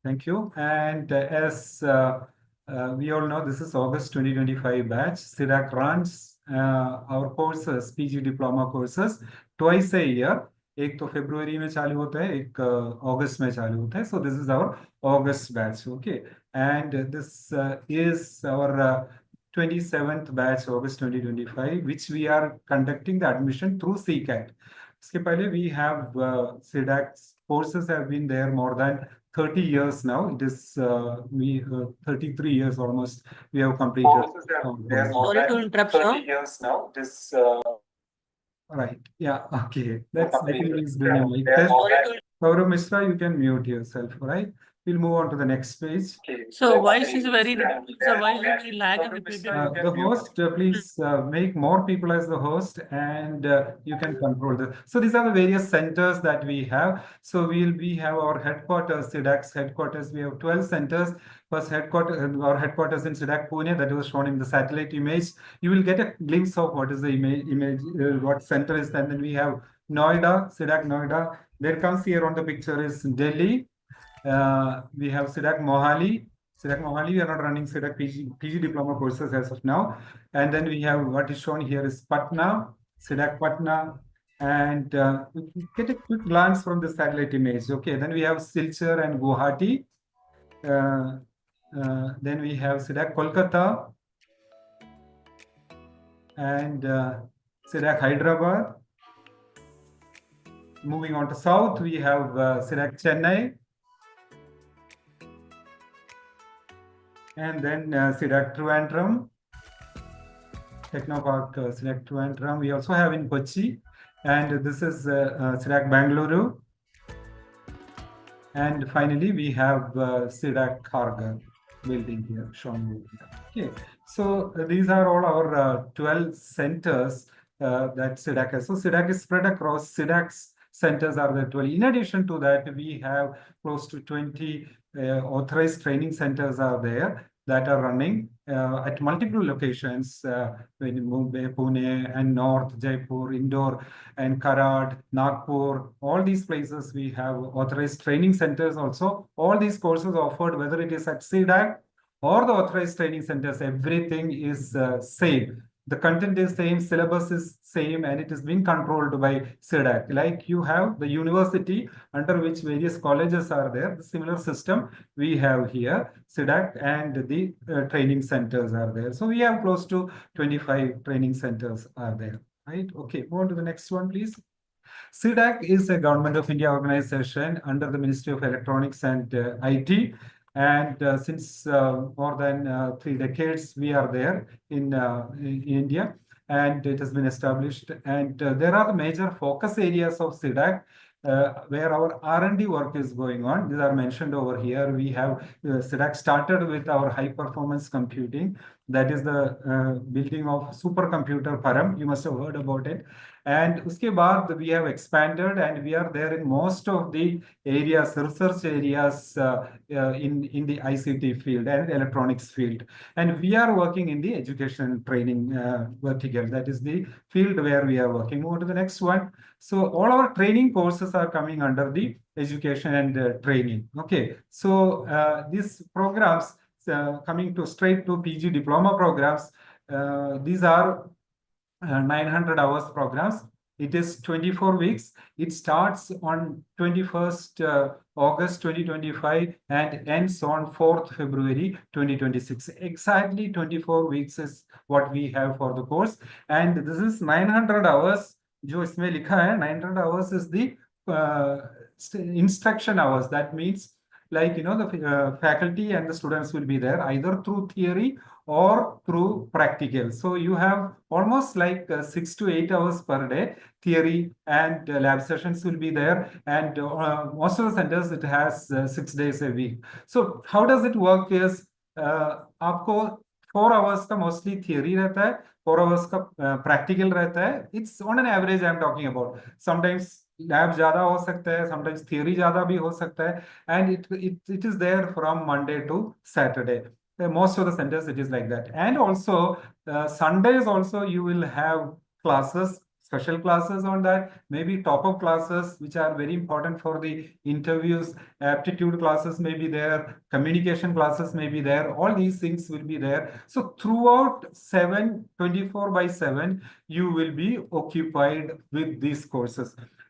Thank you. And as we all know, this is August 2025 batch. C-DAC runs our courses, PG diploma courses, twice a year. एक तो फरवरी में चालू होता है, एक अगस्त में चालू होता है. So this is our August batch, okay? And this is our 27th batch, August 2025, which we are conducting the admission through C-CAT. इसके पहले we have C-DAC courses have been there more than 30 years now. It is 33 years almost we have completed. Sorry to interrupt, 30 sir. years now. This right. Yeah. Okay. That's I think he's doing a mic test. Gaurav Mishra, you can mute yourself. Right. We'll move on to the next page. So voice is very, sir, voice is very lag and repeated. The host, please make more people as the host, and you can control this. So these are the various centers that we have. So we have our headquarters, C-DAC's headquarters. We have 12 centers. First our headquarters in C-DAC Pune, that was shown in the satellite image. You will get a glimpse of what is the image, what center is. And then we have Noida, C-DAC Noida. There comes here on the picture is Delhi. We have C-DAC Mohali. C-DAC Mohali, we are not running C-DAC PG diploma courses as of now. And then we have what is shown here is Patna, C-DAC Patna. And get a quick glance from the satellite image. Okay, then we have Silchar and Guwahati. Then we have C-DAC Kolkata. And C-DAC Hyderabad. Moving on to south, we have C-DAC Chennai. And then C-DAC Trivandrum, Technopark C-DAC Trivandrum. We also have in Kochi, and this is C-DAC Bangalore. And finally, we have C-DAC Kharghar building here, shown over here. Okay, so these are all our 12 centers that C-DAC has. So C-DAC is spread across. C-DAC's centers are the 12. In addition to that, we have close to 20 authorized training centers are there that are running at multiple locations in Mumbai, Pune, and North, Jaipur, Indore, and Karad, Nagpur. All these places we have authorized training centers also. All these courses offered, whether it is at C-DAC or the authorized training centers, everything is same. The content is same, syllabus is same, and it is being controlled by C-DAC. Like you have the university under which various colleges are there, the similar system we have here, C-DAC, and the training centers are there. So we have close to 25 training centers are there, right? Okay, move on to the next one, please. C-DAC is a Government of India organization under the Ministry of Electronics and IT. And since more than 3 decades, we are there in India, and it has been established. And there are major focus areas of C-DAC where our R&D work is going on. These are mentioned over here. We have C-DAC started with our high performance computing. That is the building of supercomputer Param. You must have heard about it. And uske baad we have expanded, and we are there in most of the areas, research areas in the ICT field and electronics field. And we are working in the education training vertical. That is the field where we are working. Move on to the next one. So all our training courses are coming under the education and training. Okay. So these programs coming to straight to PG diploma programs, these are 900 hours programs. It is 24 weeks. It starts on 21st August 2025 and ends on 4th February 2026. Exactly 24 weeks is what we have for the course. And this is 900 hours. जो इसमें लिखा है 900 hours is the instruction hours. That means, like, the faculty and the students will be there either through theory or through practical. So you have almost like 6 to 8 hours per day theory, and lab sessions will be there. And most of the centers, it has 6 days a week. So how does it work is, आपको 4 hours का mostly theory रहता है, 4 hours का practical रहता है. It's on an average I'm talking about. Sometimes lab ज़्यादा हो सकता है, sometimes theory ज़्यादा भी हो सकता है, and it is there from Monday to Saturday. Most of the centers it is like that. And also Sundays also you will have classes. special classes on that, maybe top-up classes, which are very important for the interviews, aptitude classes may be there, communication classes may be there, all these things will be there. So throughout 24/7, you will be occupied with these courses.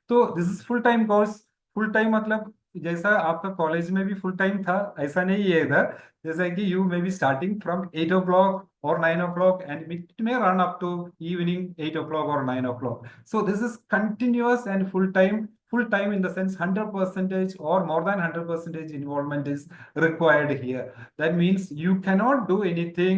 So this is full-time course. Full-time मतलब जैसा आपका college में भी full time था, ऐसा नहीं है इधर. जैसा कि you may be starting from 8 o'clock or 9 o'clock and it may run up to evening 8 o'clock or 9 o'clock. So this is continuous and full time in the sense 100% or more than 100% involvement is required here. That means you cannot do anything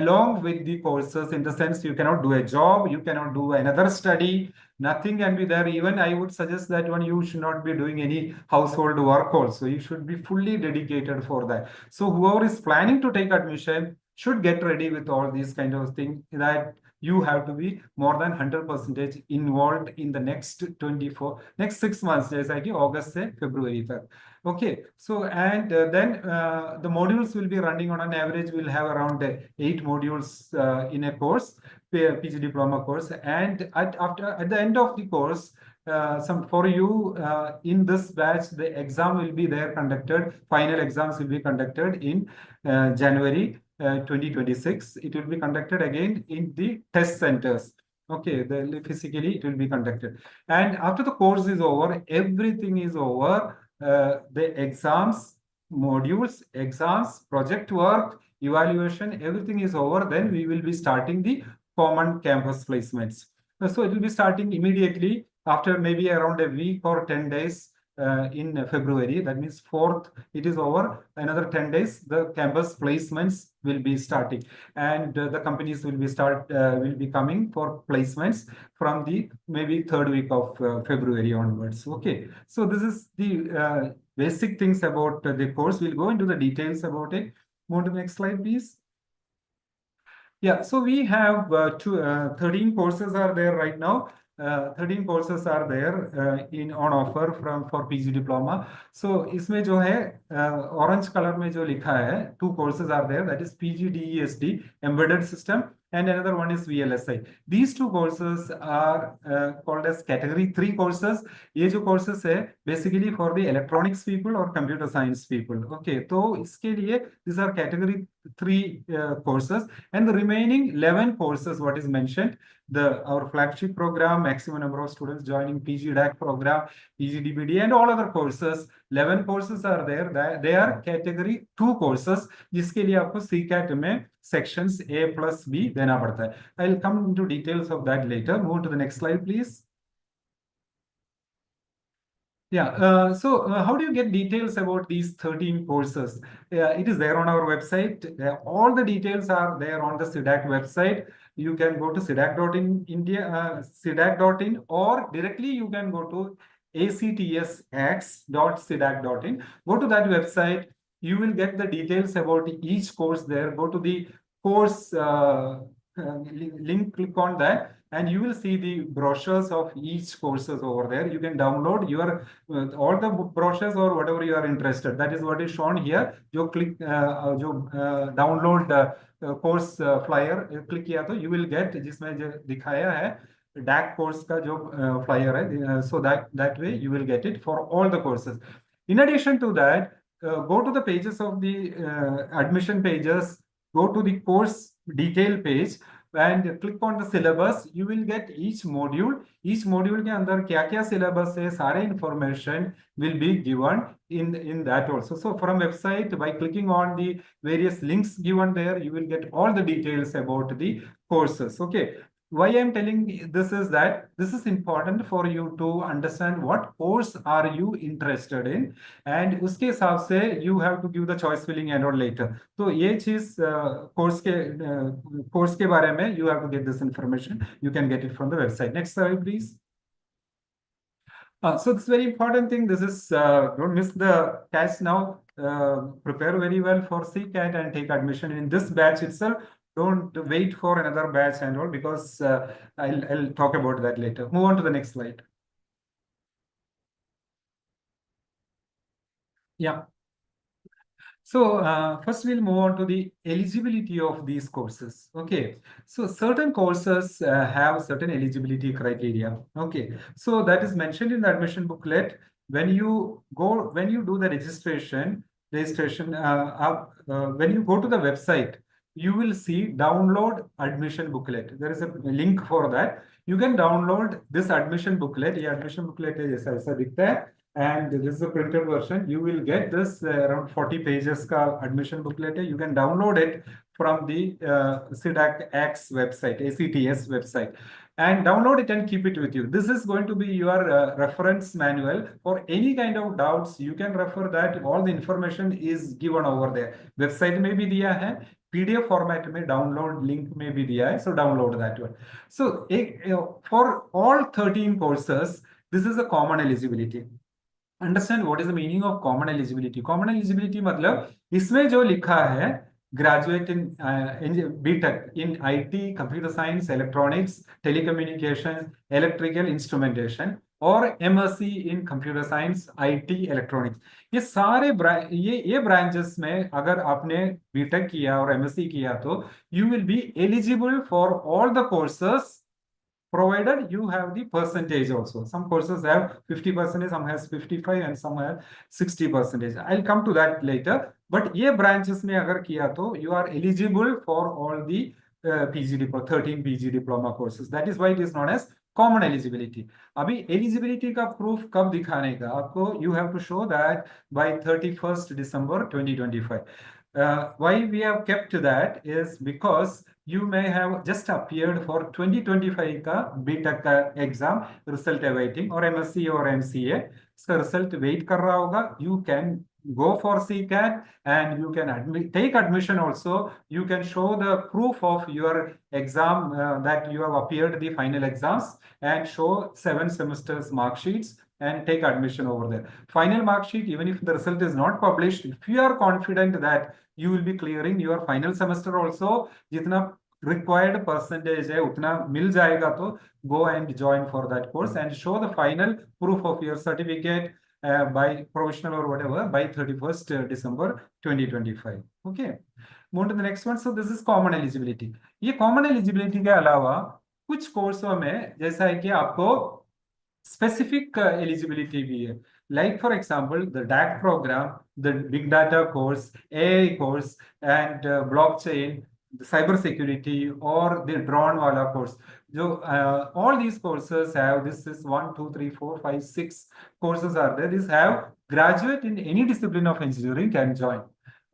along with the courses, in the sense you cannot do a job, you cannot do another study, nothing can be there. Even I would suggest that one, you should not be doing any household work also. You should be fully dedicated for that. So whoever is planning to take admission should get ready with all these kind of things, that you have to be more than 100% involved in the next 6 months, जैसा कि August से February तक. Okay, so and then the modules will be running on an average. We'll have around 8 modules in a course, PG diploma course, and at the end of the course, for you in this batch, the exam will be there conducted. Final exams will be conducted in January 2026. It will be conducted again in the test centers. Okay, physically it will be conducted, and after the course is over, everything is over. The exams, modules, exams, project work, evaluation, everything is over. Then we will be starting the common campus placements. So it will be starting immediately after maybe around a week or 10 days in February. That means 4th, it is over. Another 10 days, the campus placements will be starting, and the companies will be coming for placements from the maybe 3rd week of February onwards. Okay, so this is the basic things about the course. We'll go into the details about it. Move to the next slide, please. Yeah, so we have 13 courses are there right now. 13 courses are there on offer for PG diploma. So इसमें जो है orange color में जो लिखा है, 2 courses are there. That is PG-DESD, Embedded System, and another one is VLSI. These 2 courses are called as category 3 courses. ये जो courses है basically for the electronics people or computer science people. Okay, तो इसके लिए these are category 3 courses, and the remaining 11 courses, what is mentioned, our flagship program, maximum number of students joining PG-DAC program, PG-DBDA, and all other courses, 11 courses are there. They are category 2 courses, जिसके लिए आपको C-CAT में sections A+B देना पड़ता है. I'll come into details of that later. Move to the next slide, please. Yeah, so how do you get details about these 13 courses? It is there on our website. All the details are there on the CDAC website. You can go to CDAC.in, CDAC.in, or directly you can go to actsx.cdac.in. Go to that website. You will get the details about each course there. Go to the course link, click on that, and you will see the brochures of each courses over there. You can download your all the brochures or whatever you are interested. That is what is shown here. जो click download course flyer click किया तो you will get, जिसमें जो दिखाया है DAC course का जो flyer है, so that way you will get it for all the courses. In addition to that, go to the pages of the admission pages. Go to the course detail page and click on the syllabus. You will get each module के अंदर क्या-क्या syllabus है, सारे information will be given in that also. So from website, by clicking on the various links given there, you will get all the details about the courses. Okay. Why I'm telling this is that this is important for you to understand what course are you interested in, and उसके हिसाब से you have to give the choice filling and or later. तो ये चीज course के बारे में you have to get this information. You can get it from the website. Next slide, please. So it's very important thing. This is don't miss the catch now. Prepare very well for C-CAT and take admission in this batch itself. Don't wait for another batch and all, because I'll talk about that later. Move on to the next slide. Yeah. So first we'll move on to the eligibility of these courses. Okay, so certain courses have certain eligibility criteria. Okay, so that is mentioned in the admission booklet. When you do the registration, when you go to the website, you will see download admission booklet. There is a link for that. You can download this admission booklet. ये admission booklet है जैसा ऐसा दिखता है. And this is a printed version. You will get this around 40 pages ka admission booklet. You can download it from the CDAC website, ACTS website, and download it and keep it with you. This is going to be your reference manual for any kind of doubts. You can refer that. All the information is given over there. Website में भी दिया है, PDF format में download link में भी दिया है. So download that one. So for all 13 courses, this is a common eligibility. Understand what is the meaning of common eligibility. Common eligibility मतलब इसमें जो लिखा है graduate in B Tech in IT, computer science, electronics, telecommunication, electrical instrumentation और MSc in computer science, IT, electronics, ये सारे ये branches में अगर आपने बीटेक किया और एमएससी किया तो you will be eligible for all the courses provided you have the percentage also. Some courses have 50%, some has 55, and some have 60%. I'll come to that later. But ये branches में अगर किया तो you are eligible for all the PG diploma, 13 PG diploma courses. That is why it is known as common eligibility. अभी eligibility का proof कब दिखाने का आपको? You have to show that by 31st December 2025. Why we have kept that is because you may have just appeared for 2025 का BTech का exam result awaiting और MSc और MCA इसका रिजल्ट वेट कर रहा होगा. You can go for C-CAT and you can take admission also. You can show the proof of your exam that you have appeared the final exams and show 7 semesters mark sheets and take admission over there. Final mark sheet, even if the result is not published, if you are confident that you will be clearing your final semester also, जितना required percentage है उतना मिल जाएगा तो go and join for that course and show the final proof of your certificate by provisional or whatever by 31st December 2025. Okay, move to the next one. So this is common eligibility. ये common eligibility के अलावा कुछ कोर्सों में जैसा है कि आपको specific eligibility भी है. Like for example, the DAC program, the big data course, AI course, and blockchain, the cyber security, or the drone wala course. All these courses have, this is 1, 2, 3, 4, 5, 6 courses are there. These have graduate in any discipline of engineering can join.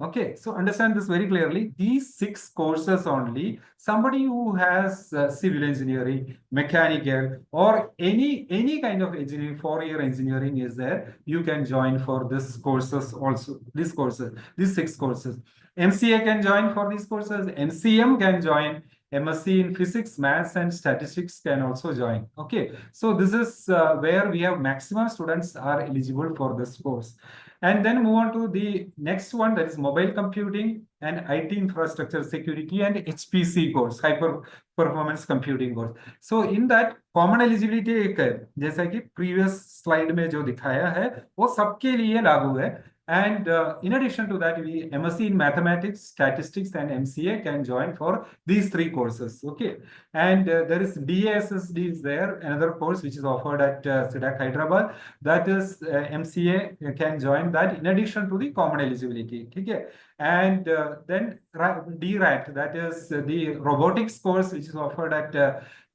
Okay, so understand this very clearly. These 6 courses only, somebody who has civil engineering, mechanical, or any kind of engineering, 4-year engineering is there, you can join for this courses also. These courses, these 6 courses. MCA can join for these courses. MCM can join. MSc in physics, maths, and statistics can also join. Okay, so this is where we have maximum students are eligible for this course. And then move on to the next one, that is mobile computing and IT infrastructure security and HPC course, hyper performance computing course. So in that common eligibility एक है, जैसा कि previous slide में जो दिखाया है वो सबके लिए लागू है. And in addition to that, we MSc in mathematics, statistics, and MCA can join for these 3 courses. Okay, and there is DASSD is there, another course which is offered at CDAC Hyderabad. That is MCA can join that in addition to the common eligibility. Okay, and then DRAT, that is the robotics course which is offered at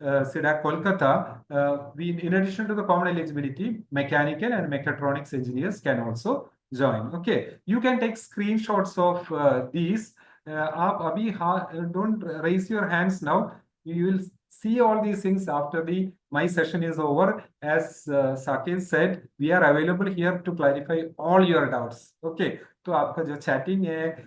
CDAC Kolkata. In addition to the common eligibility, mechanical and mechatronics engineers can also join. Okay, you can take screenshots of these. आप अभी don't raise your hands now. You will see all these things after my session is over. As Saket said, we are available here to clarify all your doubts. Okay, तो आपका जो chatting है,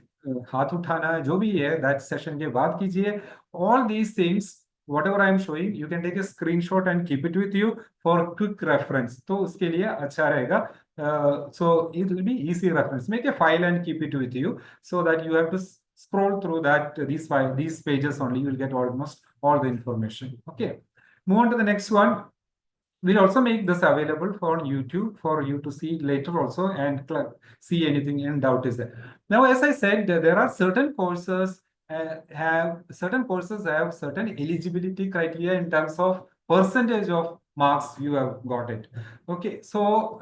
हाथ उठाना है, जो भी है, that session के बाद कीजिए. All these things, whatever I am showing, you can take a screenshot and keep it with you for quick reference. तो उसके लिए अच्छा रहेगा. So it will be easy reference. Make a file and keep it with you so that you have to scroll through that these pages only. You will get almost all the information. Okay, move on to the next one. We'll also make this available for YouTube for you to see later also and see anything in doubt is there. Now, as I said, there are certain courses have certain eligibility criteria in terms of percentage of marks you have got it. Okay, so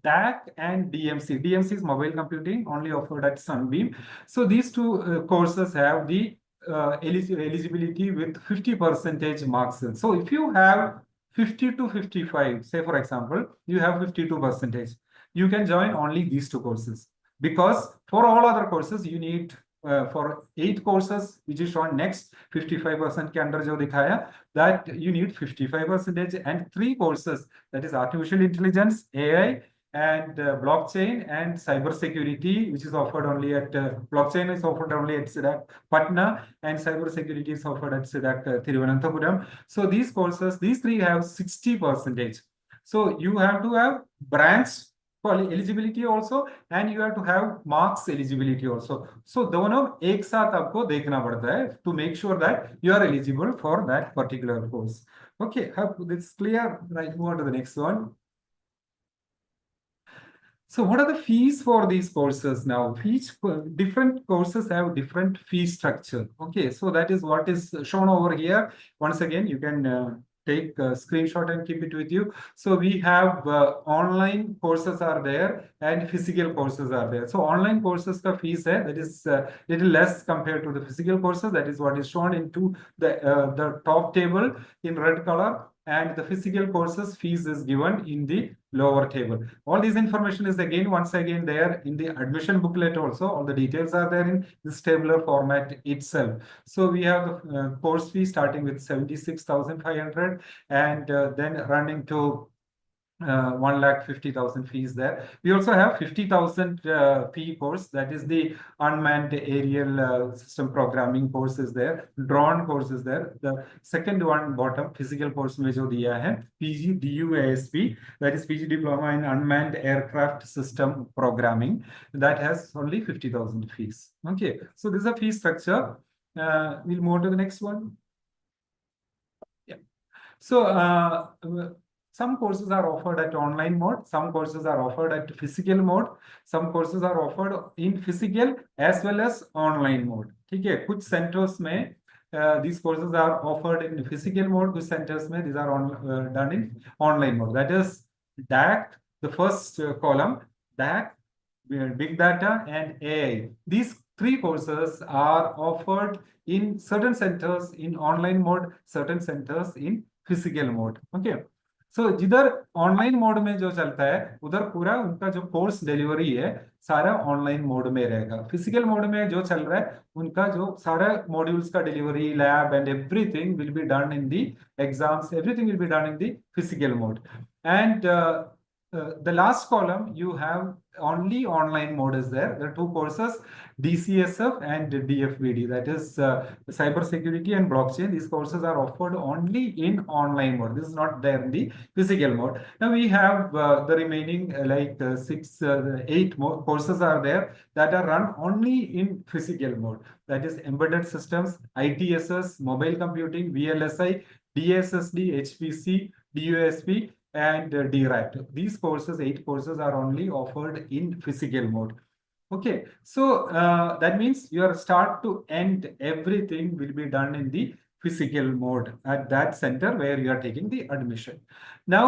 DAC and DMC. DMC is mobile computing, only offered at Sunbeam. So these two courses have the eligibility with 50% marks. So if you have 50 to 55, say for example, you have 52%, you can join only these two courses, because for all other courses you need for 8 courses which is shown next 55% के अंदर जो दिखाया, that you need 55%, and 3 courses, that is artificial intelligence, AI, and blockchain and cyber security, which is offered only at blockchain is offered only at CDAC Patna, and cyber security is offered at CDAC Thiruvananthapuram. So these courses, these 3 have 60%. So you have to have branch eligibility also, and you have to have marks eligibility also. So दोनों एक साथ आपको देखना पड़ता है to make sure that you are eligible for that particular course. Okay, hope this is clear. Right, move on to the next one. So what are the fees for these courses now? Different courses have different fee structure. Okay, so that is what is shown over here. Once again, you can take a screenshot and keep it with you. So we have online courses are there and physical courses are there. So online courses ka fees hai, that is little less compared to the physical courses. That is what is shown into the top table in red color. And the physical courses fees is given in the lower table. All this information is once again there in the admission booklet also. All the details are there in this tabular format itself. So we have the course fee starting with 76,500 and then running to 1,50,000 fees there. We also have 50,000 fee course, that is the unmanned aerial system programming course is there, drone course is there. The second one bottom physical course में जो दिया है PG-DUASP, that is PG Diploma in Unmanned Aircraft System Programming, that has only 50,000 fees. Okay, so this is a fee structure. We'll move to the next one. Yeah. So some courses are offered at online mode, some courses are offered at physical mode, some courses are offered in physical as well as online mode. ठीक है, कुछ centers में these courses are offered in physical mode, कुछ centers में these are done in online mode. That is DAC, the first column, DAC, Big Data, and AI. These 3 courses are offered in certain centers in online mode, certain centers in physical mode. Okay. So जिधर online mode में जो चलता है उधर पूरा उनका जो course delivery है सारा ऑनलाइन मोड में रहेगा. फिजिकल मोड में जो चल रहा है उनका जो सारा मॉड्यूल्स का delivery, lab and everything will be done in the exams, everything will be done in the physical mode. And the last column you have only online mode is there. There are 2 courses, DCSF and DFBD, that is cyber security and blockchain. These courses are offered only in online mode. This is not there in the physical mode. Now we have the remaining 8 more courses are there that are run only in physical mode. That is embedded systems, ITSS, mobile computing, VLSI, DSSD, HPC, DUSP, and DRAT. These courses, 8 courses, are only offered in physical mode. Okay, so that means your start to end everything will be done in the physical mode at that center where you are taking the admission. Now,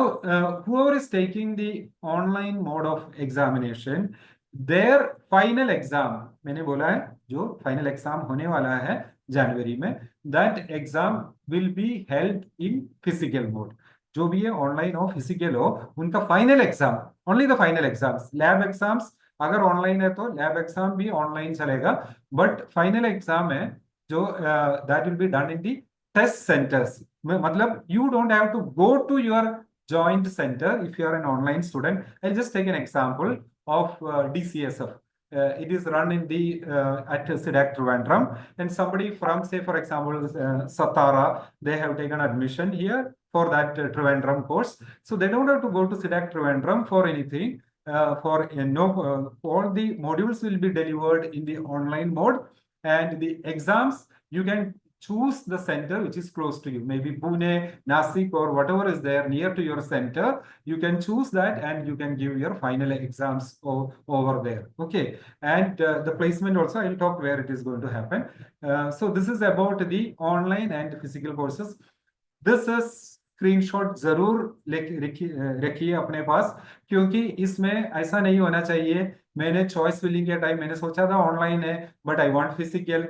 whoever is taking the online mode of examination, their final exam, मैंने बोला है जो final exam होने वाला है जनवरी में, that exam will be held in physical mode. जो भी है ऑनलाइन हो फिजिकल हो, उनका final exam, only the final exams, lab exams अगर ऑनलाइन है तो लैब एग्जाम भी ऑनलाइन चलेगा, बट फाइनल एग्जाम है जो that will be done in the test centres. मतलब you don't have to go to your joint center if you are an online student. I'll just take an example of DCSF. It is run in the at CDAC Trivandrum, and somebody from, say for example, Satara, they have taken admission here for that Trivandrum course. So they don't have to go to CDAC Trivandrum for anything. All the modules will be delivered in the online mode, and the exams you can choose the center which is close to you, maybe Pune, Nasik, or whatever is there near to your center. You can choose that and you can give your final exams over there. Okay, and the placement also I'll talk where it is going to happen. So this is about the online and physical courses. This is screenshot जरूर रखिए अपने पास, क्योंकि इसमें ऐसा नहीं होना चाहिए मैंने चॉइस फिलिंग के टाइम मैंने सोचा था ऑनलाइन है बट आई वांट फिजिकल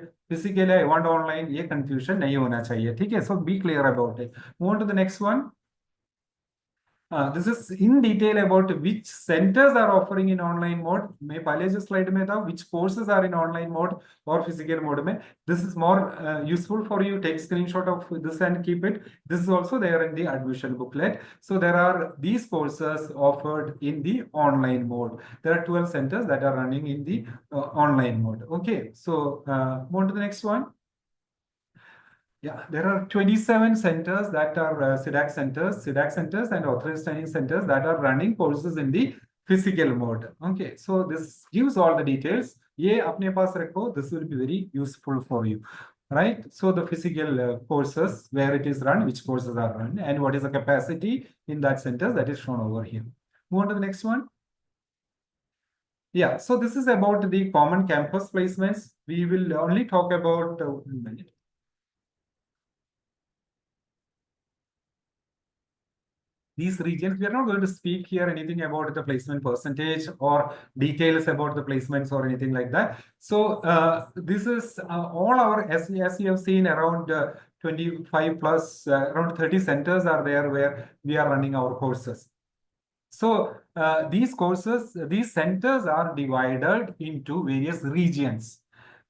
है आई वांट ऑनलाइन, ये कंफ्यूजन नहीं होना चाहिए, ठीक है? So be clear about it. Move on to the next one. This is in detail about which centers are offering in online mode. मैं पहले जो slide में था which courses are in online mode or physical mode में. This is more useful for you. Take screenshot of this and keep it. This is also there in the admission booklet. So there are these courses offered in the online mode. There are 12 centers that are running in the online mode. Okay, so move on to the next one. Yeah, there are 27 centers that are C-DAC centers and authorized training centers that are running courses in the physical mode. Okay, so this gives all the details. ये अपने पास रखो. This will be very useful for you, right? So the physical courses, where it is run, which courses are run, and what is the capacity in that center, that is shown over here. Move on to the next one. Yeah, so this is about the common campus placements. We will only talk about a minute. These regions, we are not going to speak here anything about the placement percentage or details about the placements or anything like that. So this is all our, as you have seen, around 25 plus, around 30 centers are there where we are running our courses. So these courses, these centers are divided into various regions.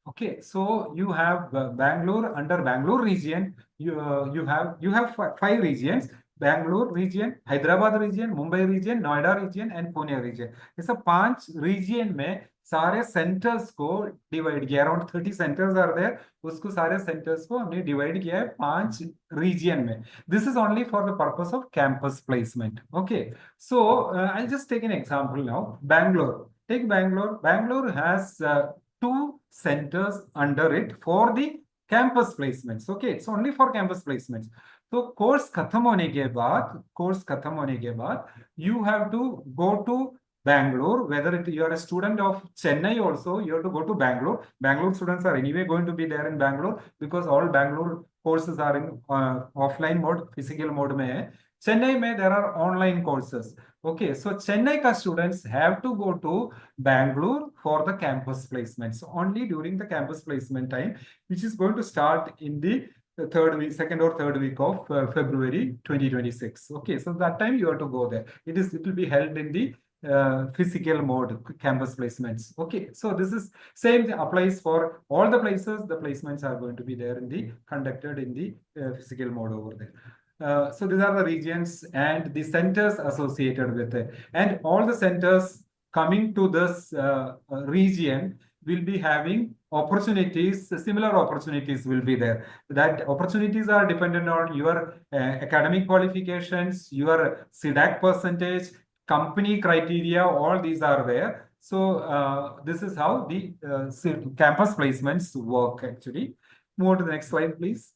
Okay, so you have Bangalore. Under Bangalore region, you have five regions: Bangalore region, Hyderabad region, Mumbai region, Noida region, and Pune region. ऐसा 5 region में सारे centers को divide किया. Around 30 centers are there. उसको सारे centers को हमने divide किया है 5 region में. This is only for the purpose of campus placement. Okay, so I'll just take an example now. Bangalore. Take Bangalore. Bangalore has 2 centers under it for the campus placements. Okay, it's only for campus placements. तो course खत्म होने के बाद you have to go to Bangalore. Whether you are a student of Chennai also, you have to go to Bangalore. Bangalore students are anyway going to be there in Bangalore because all Bangalore courses are in offline mode, physical mode में है. Chennai में there are online courses. Okay, so Chennai ka students have to go to Bangalore for the campus placements only during the campus placement time, which is going to start in the second or third week of February 2026. Okay, so that time you have to go there. It will be held in the physical mode campus placements. Okay, so this is same applies for all the places. The placements are going to be there in the conducted in the physical mode over there. So these are the regions and the centers associated with it, and all the centers coming to this region will be having opportunities. Similar opportunities will be there. That opportunities are dependent on your academic qualifications, your C-DAC percentage, company criteria. All these are there. So this is how the campus placements work actually. Move on to the next slide, please.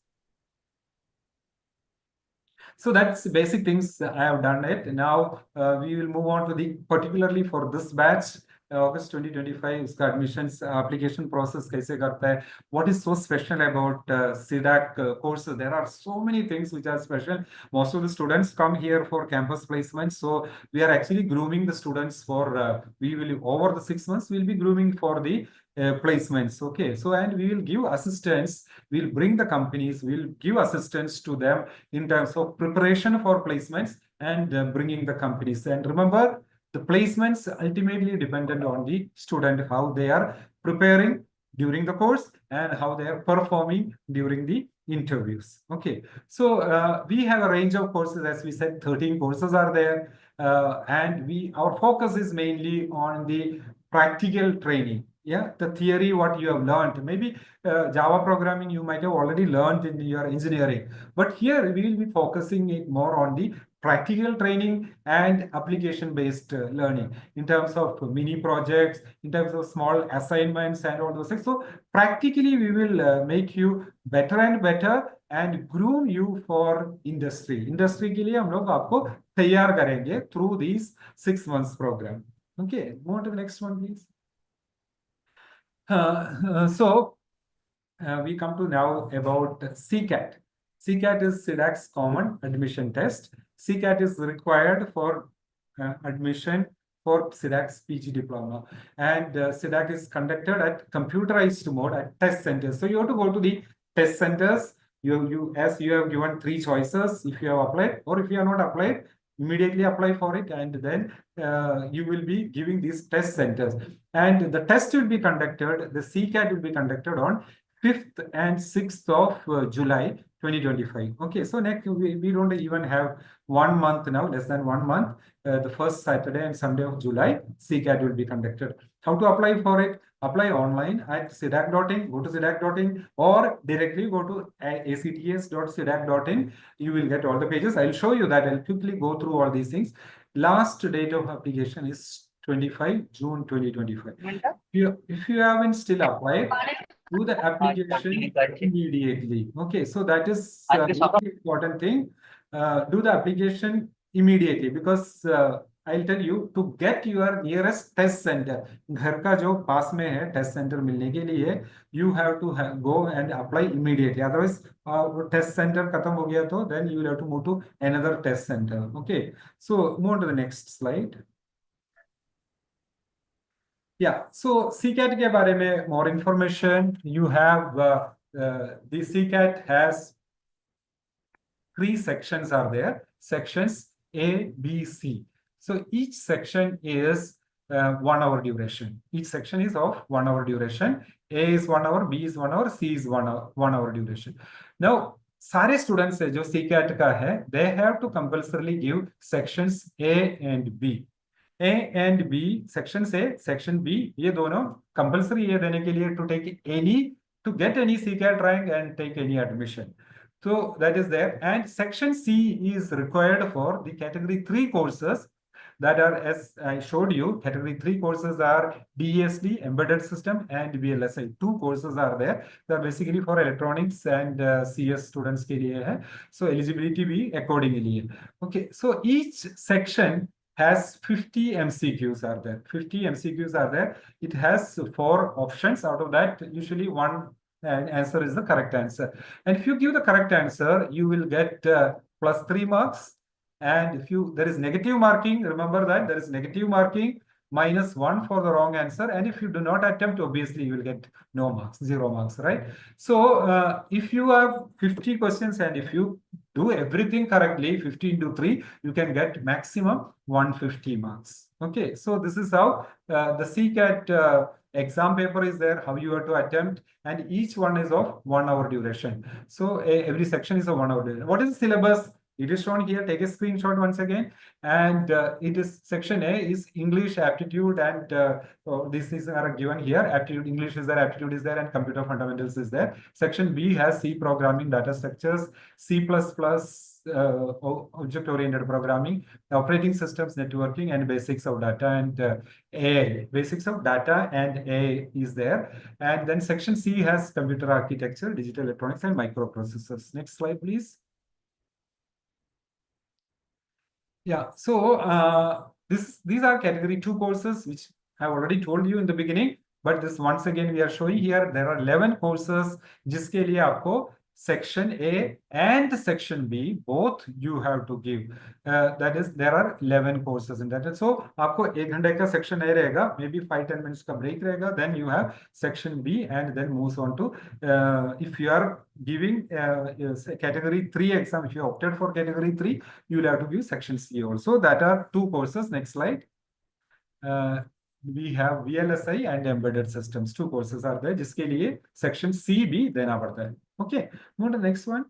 So that's basic things I have done it. Now we will move on to the particularly for this batch. August 2025 इसका admissions application process कैसे करता है? What is so special about C-DAC courses? There are so many things which are special. Most of the students come here for campus placements, so we are actually grooming the students for. We will over the 6 months we'll be grooming for the placements. Okay, so and we will give assistance. We'll bring the companies. We'll give assistance to them in terms of preparation for placements and bringing the companies. And remember, the placements ultimately dependent on the student, how they are preparing during the course and how they are performing during the interviews. Okay, so we have a range of courses. As we said, 13 courses are there, and our focus is mainly on the practical training. Yeah, the theory what you have learned, maybe Java programming you might have already learned in your engineering, but here we will be focusing it more on the practical training and application-based learning in terms of mini projects, in terms of small assignments and all those things. So practically we will make you better and better and groom you for industry. Industry के लिए हम लोग आपको तैयार करेंगे through these 6 months program. Okay, move on to the next one, please. So we come to now about C-CAT. C-CAT is CDAC's common admission test. C-CAT is required for admission for CDAC's PG diploma, and CDAC is conducted at computerized mode at test centers. So you have to go to the test centers. As you have given 3 choices if you have applied, or if you have not applied, immediately apply for it, and then you will be giving these test centers. And the test will be conducted, the C-CAT will be conducted on 5th and 6th of July 2025. Okay, so next we don't even have 1 month now, less than 1 month. The first Saturday and Sunday of July, C-CAT will be conducted. How to apply for it? Apply online at cdac.in, go to cdac.in, or directly go to acts.cdac.in. You will get all the pages. I'll show you that. I'll quickly go through all these things. Last date of application is 25 June 2025. If you haven't still applied, do the application immediately. Okay, so that is a very important thing. Do the application immediately, because I'll tell you, to get your nearest test center, घर का जो पास में है test center मिलने के लिए, you have to go and apply immediately. Otherwise, test center खत्म हो गया तो then you will have to move to another test center. Okay, so move on to the next slide. Yeah, so C-CAT के बारे में more information. You have the C-CAT has 3 sections are there. Sections A, B, C. So each section is 1 hour duration. Each section is of 1 hour duration. A is 1 hour, B is 1 hour, C is 1 hour duration. Now, सारे students है जो C-CAT का है, they have to compulsorily give sections A and B. A and B, section A, section B, ये दोनों compulsory ये देने के लिए to take any, to get any C-CAT rank and take any admission. So that is there. And section C is required for the category 3 courses that are, as I showed you, category 3 courses are DSD, Embedded System, and VLSI. 2 courses are there. They are basically for electronics and CS students के लिए है. So eligibility be accordingly. Okay, so each section has 50 MCQs are there. 50 MCQs are there. It has 4 options. Out of that, usually one answer is the correct answer. And if you give the correct answer, you will get plus 3 marks. And if there is negative marking, remember that there is negative marking, -1 for the wrong answer. And if you do not attempt, obviously you will get no marks, 0 marks, right? So if you have 50 questions and if you do everything correctly, 50 into 3, you can get maximum 150 marks. Okay, so this is how the C-CAT exam paper is there, how you have to attempt, and each one is of 1 hour duration. So every section is of 1 hour duration. What is the syllabus? It is shown here. Take a screenshot once again. And it is section A is English aptitude, and these are given here. Aptitude, English is there, aptitude is there, and computer fundamentals is there. Section B has C programming, data structures, C++, object-oriented programming, operating systems, networking, and basics of data, and A, basics of data and A is there. And then section C has computer architecture, digital electronics, and microprocessors. Next slide, please. Yeah, so these are category 2 courses, which I have already told you in the beginning. But this once again we are showing here. There are 11 courses, जिसके लिए आपको section A and section B both you have to give. That is, there are 11 courses in that. So आपको 1 घंटे का section A रहेगा, maybe 5-10 minutes का break रहेगा. Then you have section B, and then moves on to if you are giving category 3 exam, if you opted for category 3, you will have to give section C also. That are 2 courses. Next slide. We have VLSI and embedded systems. 2 courses are there, जिसके लिए section C भी देना पड़ता है. Okay, move to the next one.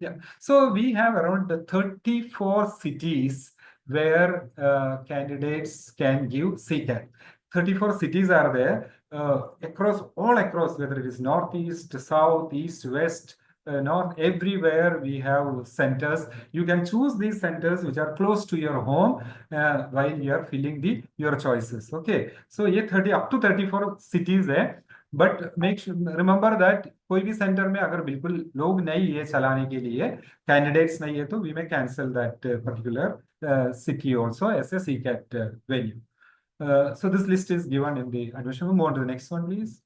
Yeah, so we have around 34 cities where candidates can give C-CAT. 34 cities are there all across, whether it is northeast, south, east, west, north, everywhere we have centers. You can choose these centers which are close to your home while you are filling your choices. Okay, so ये 30 up to 34 cities है. But remember that कोई भी centre में अगर बिल्कुल लोग नहीं है चलाने के लिए, कैंडिडेट्स नहीं है, तो वी में cancel that particular city also as a C-CAT venue. So this list is given in the admission. Move on to the next one, please.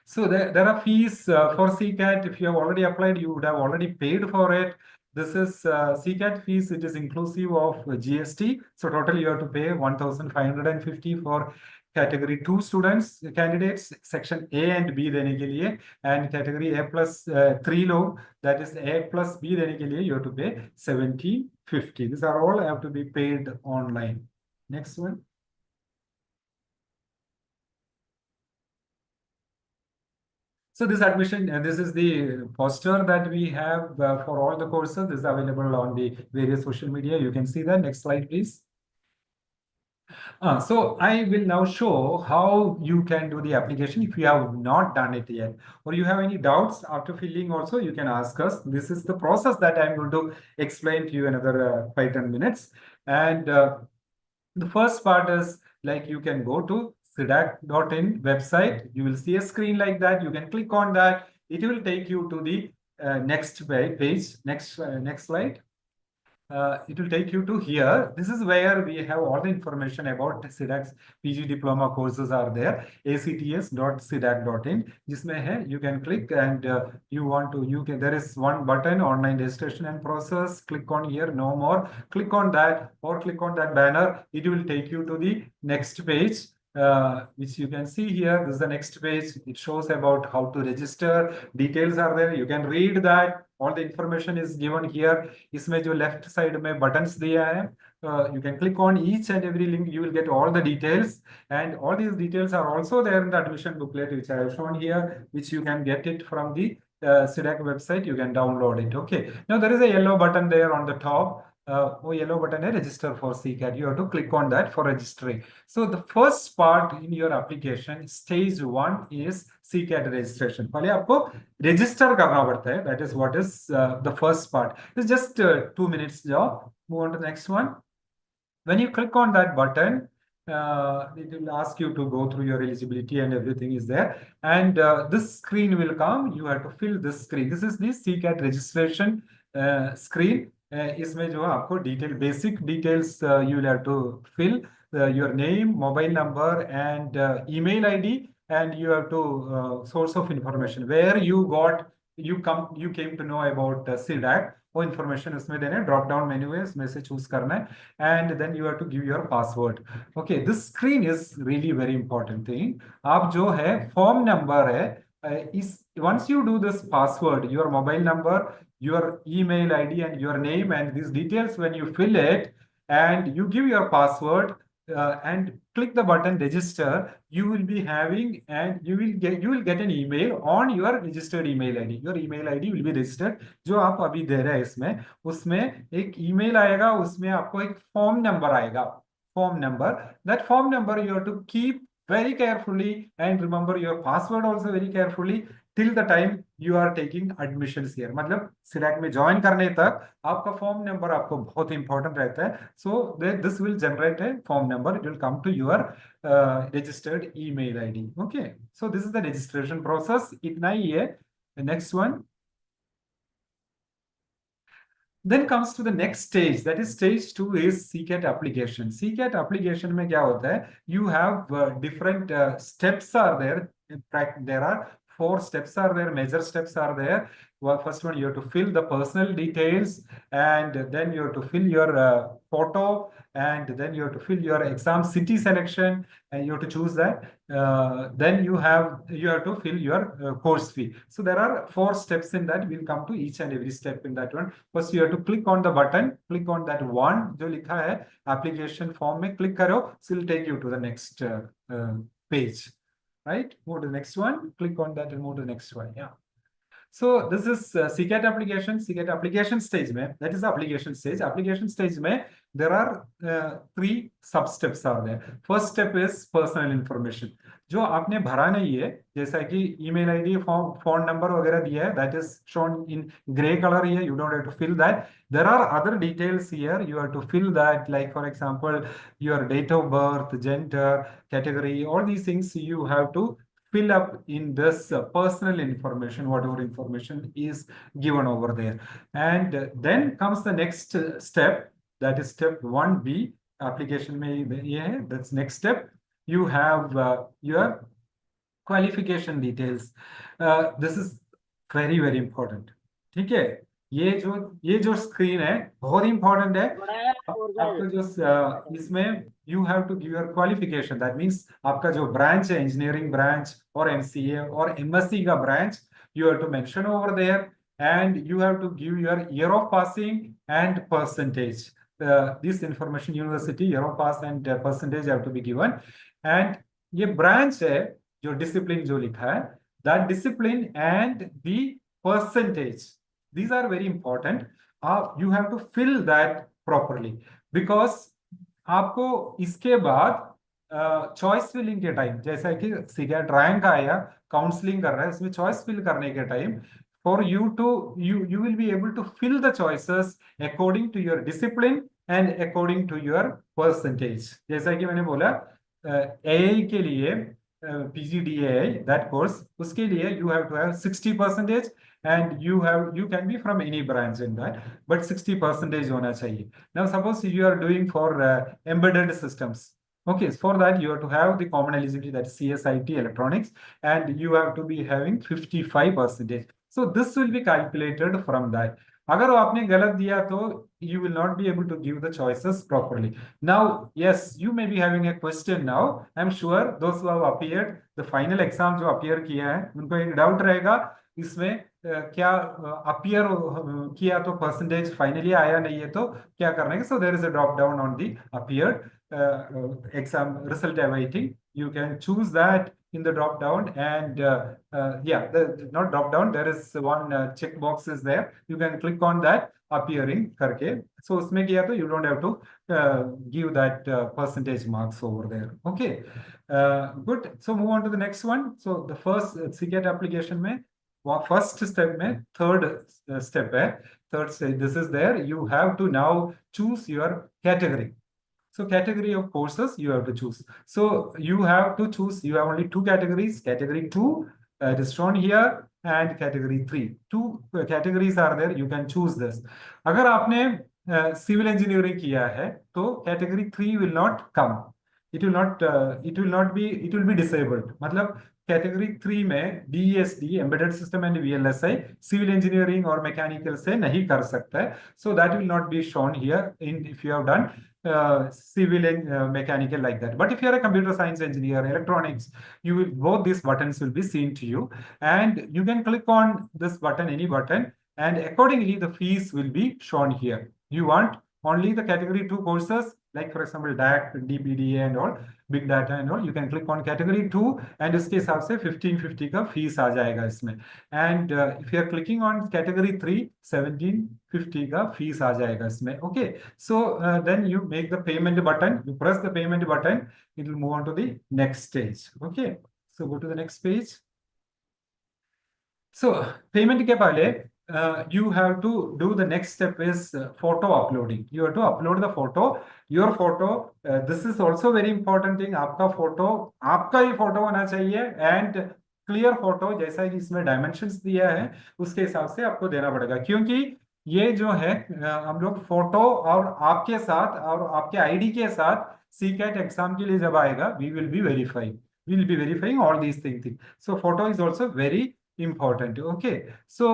So there are fees for C-CAT. If you have already applied, you would have already paid for it. This is C-CAT fees. It is inclusive of GST. So total you have to pay 1,550 for category 2 students, candidates, section A and B देने के लिए, and category A plus 3 लोग, that is A plus B देने के लिए you have to pay 1,750. These are all have to be paid online. Next one. So this admission, this is the poster that we have for all the courses. This is available on the various social media. You can see that. Next slide, please. So I will now show how you can do the application if you have not done it yet, or you have any doubts after filling also, you can ask us. This is the process that I'm going to explain to you another 5-10 minutes. And the first part is like you can go to CDAC.in website. You will see a screen like that. You can click on that. It will take you to the next page. Next slide. It will take you to here. This is where we have all the information about CDAC's PG diploma courses are there. acts.cdac.in. जिसमें है, you can click and there is one button, online registration and process. Click on here, no more. Click on that or click on that banner. It will take you to the next page. Which you can see here. This is the next page. It shows about how to register. Details are there. You can read that. All the information is given here. इसमें जो left side में buttons दिया है, you can click on each and every link. You will get all the details, and all these details are also there in the admission booklet, which I have shown here, which you can get it from the CDAC website. You can download it. Okay. Now there is a yellow button there on the top. Yellow button है register for C-CAT. You have to click on that for registering. So the first part in your application, stage 1 is C-CAT registration. पहले आपको register करना पड़ता है. That is what is the first part. It's just 2 minutes job. Move on to the next one. When you click on that button, it will ask you to go through your eligibility and everything is there. And this screen will come. You have to fill this screen. This is the C-CAT registration screen. इसमें जो आपको basic details you will have to fill your name, mobile number, and email ID, and you have to source of information where you came to know about C-DAC. वो information इसमें देना है. Drop down menu है, इसमें से choose करना है, and then you have to give your password. Okay, this screen is really very important thing. आप जो है form number है, once you do this password, your mobile number, your email ID, and your name, and these details, when you fill it and you give your password and click the button register, you will be having, and you will get an email on your registered email ID. Your email ID will be registered. जो आप अभी दे रहे हैं इसमें, उसमें एक email आएगा, उसमें आपको एक form number आएगा. Form number. That form number you have to keep very carefully and remember your password also very carefully till the time you are taking admissions here. मतलब CDAC में join करने तक आपका form number आपको बहुत important रहता है. So this will generate a form number. It will come to your registered email ID. Okay. So this is the registration process. इतना ही है. The next one. Then comes to the next stage, that is stage 2 is C-CAT application. C-CAT application में क्या होता है? You have different steps are there. In fact, there are 4 steps are there, major steps are there. Well, first one, you have to fill the personal details, and then you have to fill your photo, and then you have to fill your exam city selection, and you have to choose that. Then you have to fill your course fee. So there are 4 steps in that. We'll come to each and every step in that one. First, you have to click on the button, click on that one जो लिखा है application form में click करो, so it'll take you to the next page. Right? Move to the next one. Click on that and move to the next one. Yeah. So this is C-CAT application. C-CAT application stage में, that is the application stage. Application stage में there are three sub steps are there. First step is personal information. जो आपने भरा नहीं है, जैसा कि email ID, phone number वगैरह दिया है, that is shown in gray color here. You don't have to fill that. There are other details here. You have to fill that, like for example, your date of birth, gender, category, all these things you have to fill up in this personal information, whatever information is given over there. And then comes the next step, that is step 1B. Application में ये है, that's next step. You have your qualification details. This is very very important. ठीक है, ये जो screen है बहुत important है आपका, जो इसमें you have to give your qualification. That means आपका जो ब्रांच है, इंजीनियरिंग ब्रांच और एमसीए और एमएससी का branch, you have to mention over there, and you have to give your year of passing and percentage. This information, university, year of pass and percentage have to be given. And ये branch है, जो discipline जो लिखा है, that discipline and the percentage, these are very important. You have to fill that properly, because आपको इसके बाद choice filling के टाइम, जैसा कि C-CAT रैंक आया, काउंसलिंग कर रहा है, उसमें चॉइस फिल करने के time, for you will be able to fill the choices according to your discipline and according to your percentage. जैसा कि मैंने बोला, AA के लिए PG-DBDA, that course, उसके लिए you have to have 60%, and you can be from any branch in that, but 60% होना चाहिए. Now suppose you are doing for embedded systems. Okay, for that you have to have the common eligibility, that's CSIT electronics, and you have to be having 55%. So this will be calculated from that. अगर वो आपने गलत दिया तो you will not be able to give the choices properly. Now, yes, you may be having a question now. I'm sure those who have appeared the final exam जो appear किया है, उनको एक doubt रहेगा इसमें क्या appear किया तो percentage finally आया नहीं है तो क्या करना है. So there is a drop down on the appeared exam result awaiting. You can choose that in the drop down, and not drop down, there is one check box is there. You can click on that appearing करके. So उसमें किया तो you don't have to give that percentage marks over there. Okay, good. So move on to the next one. So the first C-CAT application में first step में third step है. Third step, this is there. You have to now choose your category. So category of courses you have to choose. So you have to choose, you have only two categories, category 2, it is shown here, and category 3. Two categories are there, you can choose this. अगर आपने civil engineering किया है तो category 3 will not come. It will be disabled. मतलब category 3 में DESD, embedded system and VLSI, civil engineering और mechanical से नहीं कर सकता है. So that will not be shown here in if you have done civil and mechanical like that. But if you are a computer science engineer, electronics, both these buttons will be seen to you, and you can click on this button, any button, and accordingly the fees will be shown here. You want only the category 2 courses, like for example DAC, DBDA and all, big data and all, you can click on category 2, and इसके हिसाब से 1550 का fees आ जाएगा इसमें. And if you are clicking on category 3, 1750 का fees आ जाएगा इसमें. Okay, so then you make the payment button, you press the payment button, it will move on to the next stage. Okay, so go to the next page. So payment के पहले you have to do the next step is photo uploading. You have to upload the photo, your photo. This is also very important thing. आपका photo आपका ही photo होना चाहिए, and clear photo, जैसा कि इसमें dimensions दिया है उसके हिसाब से आपको देना पड़ेगा, क्योंकि ये जो है हम लोग फोटो और आपके साथ और आपके आईडी के साथ C-CAT एग्जाम के लिए जब आएगा, we will be verifying all these things. So photo is also very important. Okay, so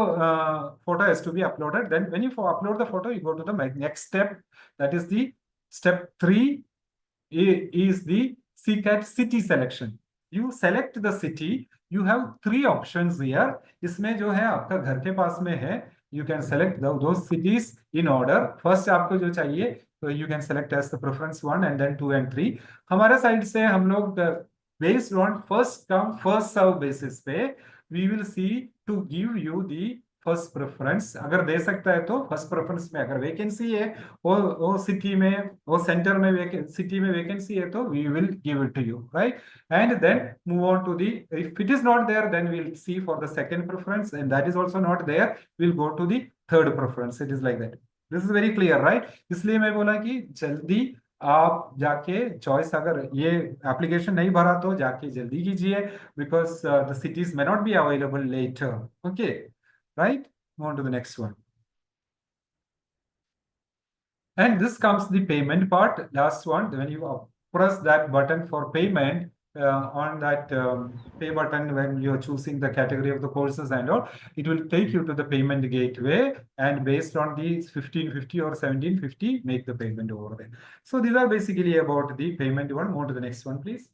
photo has to be uploaded. Then when you upload the photo, you go to the next step, that is the step 3 is the C-CAT city selection. You select the city. You have 3 options here. इसमें जो है आपका घर के पास में है, you can select those cities in order. First आपको जो चाहिए तो you can select as the preference 1 and then 2 and 3. हमारे साइड से हम लोग based on first come first serve basis पे we will see to give you the first preference अगर दे सकता है तो फर्स्ट प्रेफरेंस में अगर वैकेंसी है वो सिटी में वो सेंटर में सिटी में वैकेंसी है तो we will give it to you right and then move on to the if it is not there then we'll see for the second preference and that is also not there we'll go to the third preference it is like that this is very clear right इसलिए मैं बोला कि जल्दी आप जाके choice अगर ये application नहीं भरा तो जाके जल्दी कीजिए because the cities may not be available later okay right? Move on to the next one. And this comes the payment part. Last one, when you press that button for payment on that pay button when you're choosing the category of the courses and all, it will take you to the payment gateway and based on the 1550 or 1750, make the payment over there. So these are basically about the payment one. Move to the next one, please.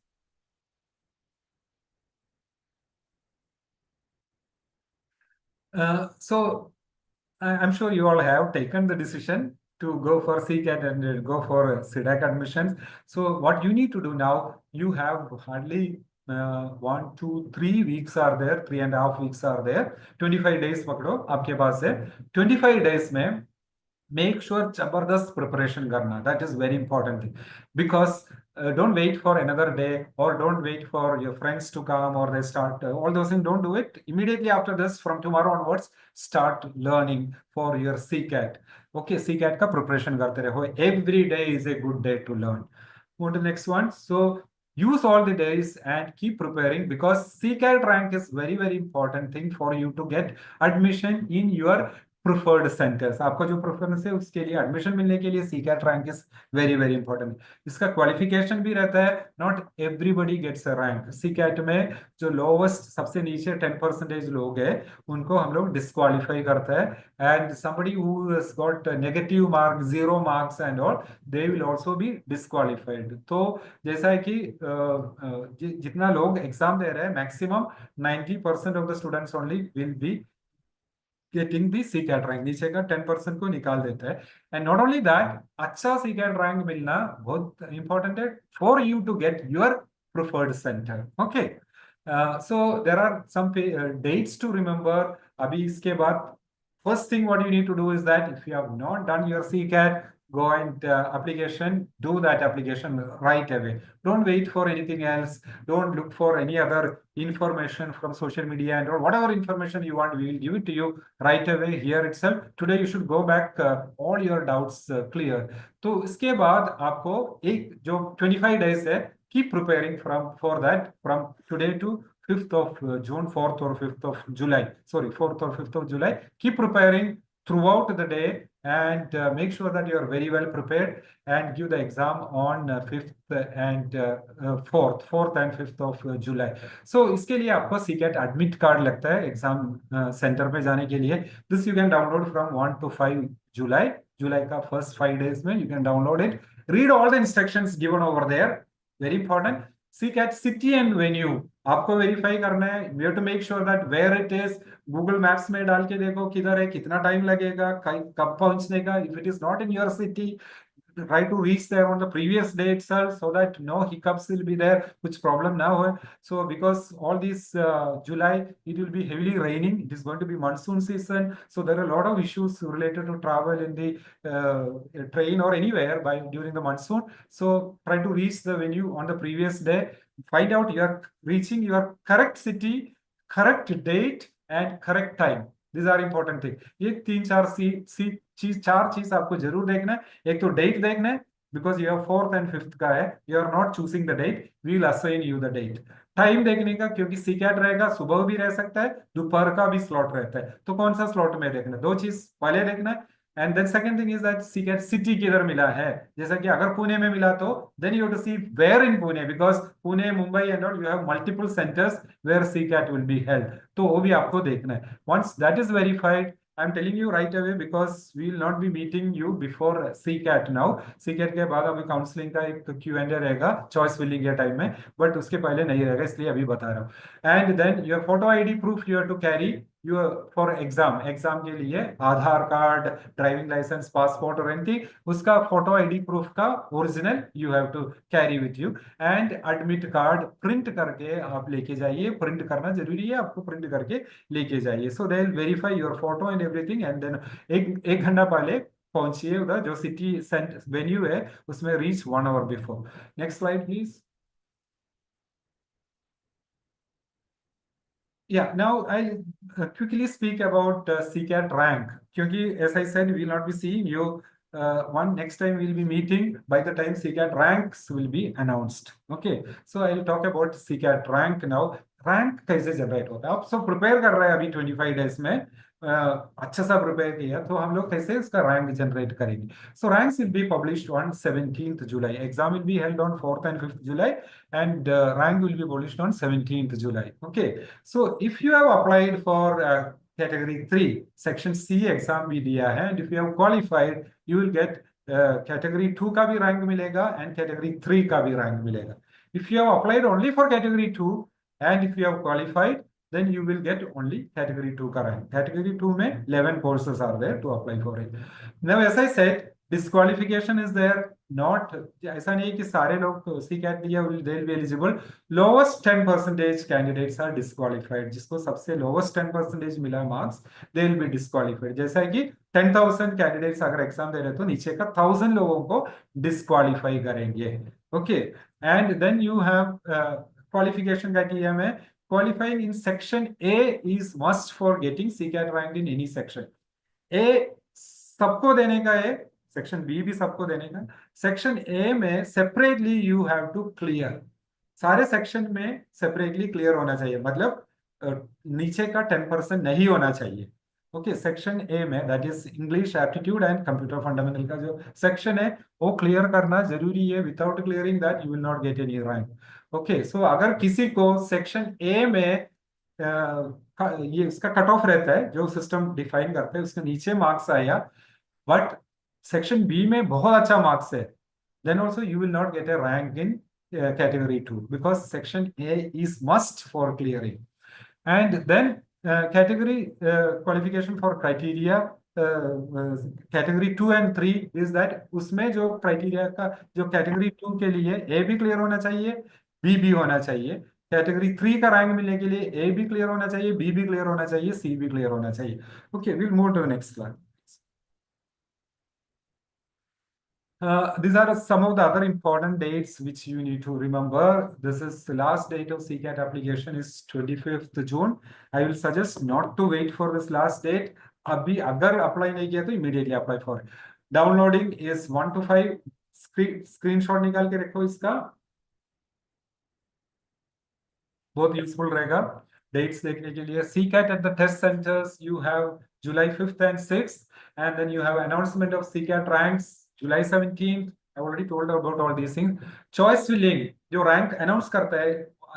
So I'm sure you all have taken the decision to go for C-CAT and go for CDAC admissions. So what you need to do now, you have hardly 1, 2, 3 weeks are there, 3.5 weeks are there, 25 days पकड़ो आपके पास है 25 days में make sure जबरदस्त preparation करना that is very important thing because don't wait for another day or don't wait for your friends to come or they start all those things don't do it immediately after this from tomorrow onwards start learning for your C-CAT okay C-CAT का preparation करते रहो every day is a good day to learn on to the next one so use all the days and keep preparing because C-CAT rank is very important thing for you to get admission in your preferred centres आपका जो preference है उसके लिए admission मिलने के लिए C-CAT rank is very important इसका qualification भी रहता है not everybody gets a rank C-CAT में जो लोवेस्ट सबसे नीचे 10% लोग हैं उनको हम लोग डिस्क्वालीफाई करते हैं and somebody who has got negative mark 0 marks and all they will also be disqualified तो जैसा है कि जितना लोग एग्जाम दे रहे हैं maximum 90% of the students only will be getting the C-CAT rank नीचे का 10% को निकाल देता है एंड नॉट ओनली दैट अच्छा C-CAT रैंक मिलना बहुत इंपॉर्टेंट है for you to get your preferred centre okay so there are some dates to remember अभी इसके बाद first thing what you need to do is that if you have not done your C-CAT go and application do that application right away don't wait for anything else don't look for any other information from social media and or whatever information you want we will give it to you right away here itself today you should go back all your doubts clear तो इसके बाद आपको एक जो 25 days है keep preparing for that from today to 5th of June, 4th or 5th of July. Sorry, 4th or 5th of July. Keep preparing throughout the day and make sure that you are very well prepared and give the exam on 5th and 4th and 5th of July. So इसके लिए आपको C-CAT admit card लगता है exam centre पे जाने के लिए. This you can download from 1 to 5 July. July का first 5 days में you can download it. Read all the instructions given over there. Very important. C-CAT city and venue आपको verify करना है we have to make sure that where it is Google Maps में डाल के देखो किधर है कितना टाइम लगेगा कब पहुंचने का if it is not in your city try to reach there on the previous day itself so that no hiccups will be there which problem now so because all these July it will be heavily raining it is going to be monsoon season so there are a lot of issues related to travel in the train or anywhere by during the monsoon so try to reach the venue on the previous day find out you are reaching your correct city correct date and correct time these are important thing ये 3-4 चार चीज आपको जरूर देखना है एक तो date देखना है because you 4th and 5th का है you are not choosing the date we will assign you the date time देखने का क्योंकि C-CAT रहेगा सुबह भी रह सकता है दोपहर का भी स्लॉट रहता है तो कौन सा स्लॉट में देखना दो चीज पहले देखना है and then second thing is that C-CAT city किधर मिला है जैसा कि अगर पुणे में मिला तो then you have to see where in Pune because Pune Mumbai and all you have multiple centres where C-CAT will be held तो वो भी आपको देखना है once that is verified I'm telling you right away because we will not be meeting you before C-CAT now. C-CAT के बाद अभी counselling का एक Q&A रहेगा चॉइस फिलिंग के टाइम में बट उसके पहले नहीं रहेगा इसलिए अभी बता रहा हूँ and then your photo ID proof you have to carry for exam के लिए Aadhaar card, driving licence, passport और एनीथिंग, उसका फोटो आईडी प्रूफ का original you have to carry with you, and admit card print करके आप लेके जाइए। Print करना जरूरी है, आपको प्रिंट करके लेके जाइए। So they will verify your photo and everything, and then एक घंटा पहले पहुंचिए उधर, जो सिटी वेन्यू है उसमें reach 1 hour before. Next slide please. Yeah, now I'll quickly speak about C-CAT rank. Kyunki, as I said, we will not be seeing you. One next time we'll be meeting by the time C-CAT ranks will be announced. Okay, so I'll talk about C-CAT rank now. Rank कैसे generate होता है? आप सब prepare कर रहे हैं अभी 25 days में, अच्छा सा प्रिपेयर किया, तो हम लोग कैसे इसका रैंक जनरेट करेंगे? So ranks will be published on 17th July. Exam will be held on 4th and 5th July, and rank will be published on 17th July. Okay, so if you have applied for category 3 section C exam भी दिया है, and if you have qualified, you will get category 2 का भी rank मिलेगा and category 3 का भी rank मिलेगा. If you have applied only for category 2 and if you have qualified, then you will get only category 2 का rank. Category 2 में 11 courses are there to apply for it. Now, as I said, disqualification is there. Not ऐसा नहीं कि सारे लोग C-CAT दिया they will be eligible. Lowest 10% candidates are disqualified. जिसको सबसे lowest 10% मिला marks, they will be disqualified. जैसा कि 10,000 candidates अगर एग्जाम दे रहे तो नीचे का 1,000 लोगों को डिस्क्वालीफाई करेंगे. Okay, and then you have qualification criteria में qualifying in section A is must for getting C-CAT rank in any section. A सबको देने का है, सेक्शन बी भी सबको देने का। सेक्शन ए में separately you have to clear, सारे सेक्शन में सेपरेटली क्लियर होना चाहिए, मतलब नीचे का 10% नहीं होना चाहिए। ओके, सेक्शन ए में that is English aptitude and computer fundamental का जो सेक्शन है वो क्लियर करना जरूरी है। Without clearing that you will not get any rank. Okay, so अगर किसी को सेक्शन ए में ये इसका कट ऑफ रहता है जो सिस्टम डिफाइन करते हैं, उसके नीचे मार्क्स आया बट सेक्शन बी में बहुत अच्छा मार्क्स है, then also you will not get a rank in category 2 because section A is must for clearing. And then category qualification for criteria category 2 and 3 is that उसमें जो criteria का जो category 2 के लिए A भी clear होना चाहिए, B भी होना चाहिए। कैटेगरी 3 का रैंक मिलने के लिए A भी क्लियर होना चाहिए, B भी क्लियर होना चाहिए, C भी क्लियर होना चाहिए। Okay, will move to next slide. These are some of the other important dates which you need to remember. This is the last date of C-CAT application is 25th June. I will suggest not to wait for this last date. अभी अगर apply नहीं किया तो immediately apply for it. Downloading is 1 to 5. Screenshot निकाल के रखो इसका, बहुत यूजफुल रहेगा डेट्स देखने के लिए। C-CAT at the test centers you have July 5th and 6th, and then you have announcement of C-CAT ranks July 17th. I already told about all these things. Choice filling जो rank announce करता है,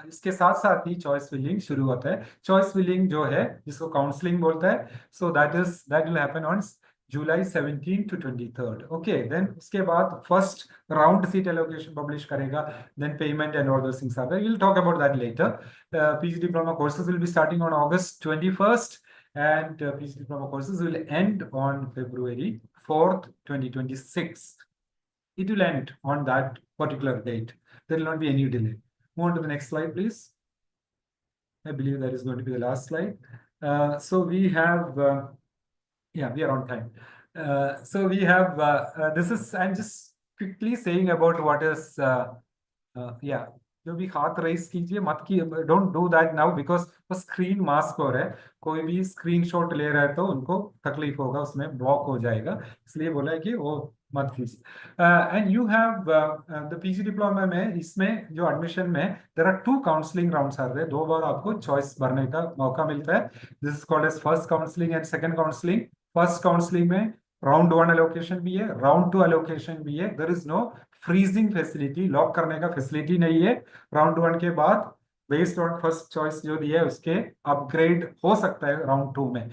इसके साथ साथ ही choice filling शुरू होता है। Choice filling जो है जिसको काउंसलिंग बोलता है, so that will happen on July 17 to 23rd. Okay, then उसके बाद first round seat allocation publish करेगा, then payment and all those things are there. We'll talk about that later. PG diploma courses will be starting on August 21st, and PG diploma courses will end on February 4th, 2026. It will end on that particular date. There will not be any delay. Move on to the next slide, please. I believe that is going to be the last slide. So we have, yeah, we are on time. So we have, this is, I'm just quickly saying about what is, yeah, जो भी हाथ race कीजिए मत की, don't do that now because वो screen mask हो रहा है, कोई भी स्क्रीनशॉट ले रहा है तो उनको तकलीफ होगा, उसमें ब्लॉक हो जाएगा, इसलिए बोला है कि वो मत कीजिए। And you have the PG diploma में, इसमें जो एडमिशन में there are 2 counselling rounds are there, 2 बार आपको चॉइस भरने का मौका मिलता है। This is called as first counselling and second counselling. First counselling में राउंड 1 एलोकेशन भी है, राउंड 2 एलोकेशन भी है। There is no freezing facility, lock करने का फैसिलिटी नहीं है। राउंड 1 के बाद बेस्ड ऑन फर्स्ट चॉइस जो दिया है उसके अपग्रेड हो सकता है राउंड 2 में।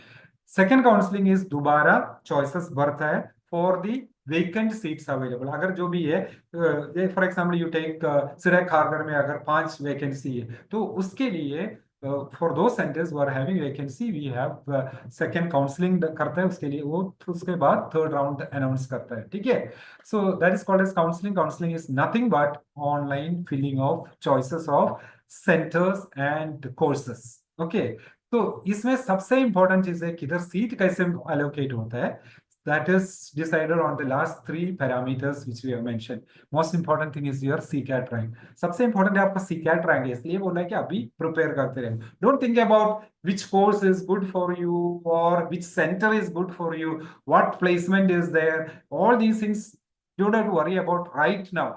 सेकेंड काउंसलिंग इज दोबारा चॉइसेस बढ़ता है for the vacant seats available. अगर जो भी है, for example you take C-DAC Kharghar में अगर 5 वैकेंसी है तो उसके लिए for those centers who are having vacancy, we have second counseling करता है उसके लिए वो उसके बाद third round announce करता है ठीक है. So that is called as counseling. Counseling is nothing but online filling of choices of centers and courses. Okay. तो इसमें सबसे important चीज है किधर सीट कैसे allocate होता है. That is decided on the last three parameters which we have mentioned. Most important thing is your C-CAT rank. सबसे important है आपका C-CAT rank है इसलिए बोला है कि अभी prepare करते रहे. Don't think about which course is good for you or which center is good for you, what placement is there. All these things you don't have to worry about right now.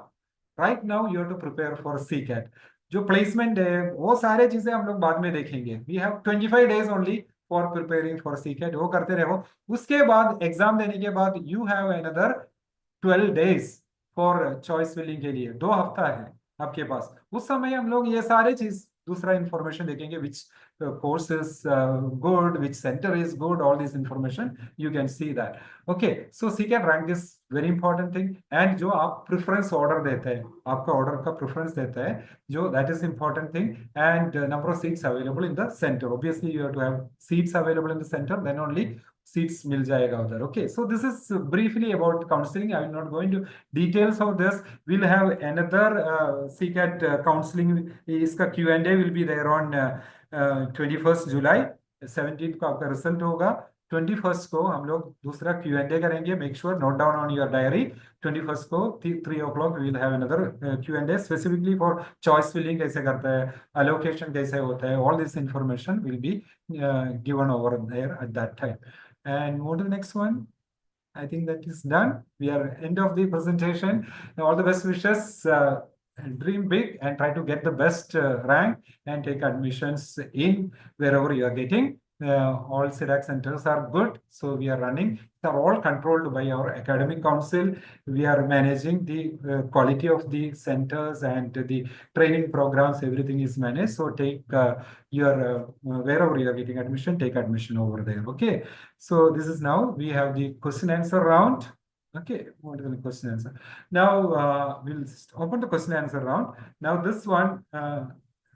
Right now you have to prepare for C-CAT. जो placement है वो सारे चीजें हम लोग बाद में देखेंगे. We have 25 days only for preparing for C-CAT. वो करते रहो. उसके बाद एग्जाम देने के बाद you have another 12 days for choice filling के लिए. 2 हफ्ता है आपके पास. उस समय हम लोग ये सारे चीज दूसरा इंफॉर्मेशन देखेंगे. विच course is good, which center is good, all this information you can see that. Okay, so C-CAT rank is very important thing. And जो आप preference order देते हैं, आपका order का preference देता है, जो that is important thing. And number of seats available in the center. Obviously, you have to have seats available in the center, then only seats मिल जाएगा उधर. Okay, so this is briefly about counseling. I will not go into details of this. We'll have another C-CAT counseling. इसका Q&A will be there on 21st July. 17th को आपका result होगा. 21st को हम लोग दूसरा Q&A करेंगे. Make sure note down on your diary. 21st को 3 o'clock we will have another Q&A specifically for choice filling कैसे करता है, allocation कैसे होता है. All this information will be given over there at that time. And move to the next one. I think that is done. We are end of the presentation. All the best wishes. Dream big and try to get the best rank and take admissions in wherever you are getting. All CDAC centers are good, so we are running. They are all controlled by our academic council. We are managing the quality of the centers and the training programs. Everything is managed. So take your wherever you are getting admission, take admission over there. Okay. So this is now we have the question answer round. Okay, what is the question answer? Now we'll open the question answer round. Now this one,